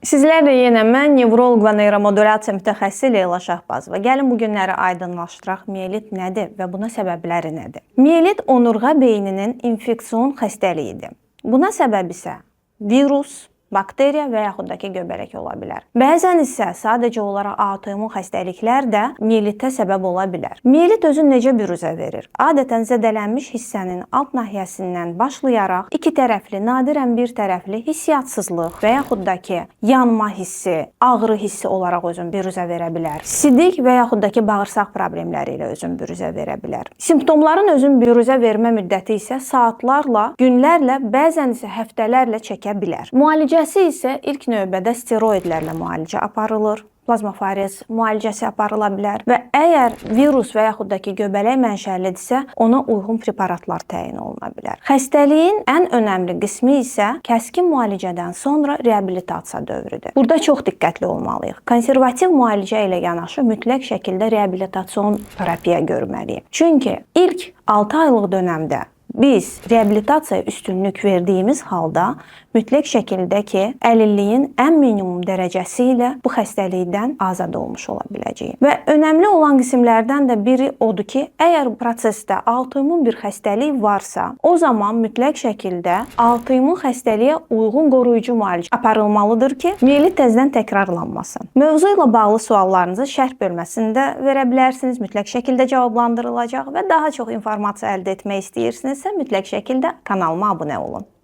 Sizlərlə yenə mən, nevroloq və neyromodulyasiya mütəxəssisi Leyla Şahbazova. Gəlin bu günləri aydınlaşdıraq, miyelit nədir və buna səbəbləri nədir? Miyelit onurğa beyninin infeksion xəstəliyidir. Buna səbəb isə virus, bakteriya və yaxud da ki, göbələk ola bilər. Bəzən isə sadəcə olaraq autoimmun xəstəliklər də miyelitə səbəb ola bilər. Miyelit özü necə büruzə verir? Adətən zədələnmiş hissənin alt nahiyəsindən başlayaraq iki tərəfli, nadirən bir tərəfli hissiyatsızlıq və yaxud da ki, yanma hissi, ağrı hissi olaraq özünü büruzə verə bilər. Sidik və yaxud da ki, bağırsaq problemləri ilə özünü büruzə verə bilər. Simptomların özünü büruzə vermə müddəti isə saatlarla, günlərlə, bəzən isə həftələrlə çəkə bilər. Müalicəsi isə ilk növbədə steroidlərlə müalicə aparılır. Plazmafarez müalicəsi aparıla bilər və əgər virus və yaxud da ki, göbələk mənşəlidirsə, ona uyğun preparatlar təyin oluna bilər. Xəstəliyin ən önəmli qismi isə kəskin müalicədən sonra reabilitasiya dövrüdür. Burada çox diqqətli olmalıyıq. Konservativ müalicə ilə yanaşı mütləq şəkildə reabilitasyon terapiya görməliyik. Çünki ilk 6 aylıq dönəmdə biz reabilitasiyaya üstünlük verdiyimiz halda mütləq şəkildə ki, əlilliyin ən minimum dərəcəsi ilə bu xəstəlikdən azad olmuş ola biləcəyik. Və önəmli olan qismlərdən də biri odur ki, əgər prosesdə autoimmun bir xəstəlik varsa, o zaman mütləq şəkildə autoimmun xəstəliyə uyğun qoruyucu müalicə aparılmalıdır ki, miyelit təzədən təkrarlanmasın. Mövzu ilə bağlı suallarınızı şərh bölməsində verə bilərsiniz, mütləq şəkildə cavablandırılacaq və daha çox informasiya əldə etmək istəyirsinizsə, mütləq şəkildə kanalıma abunə olun.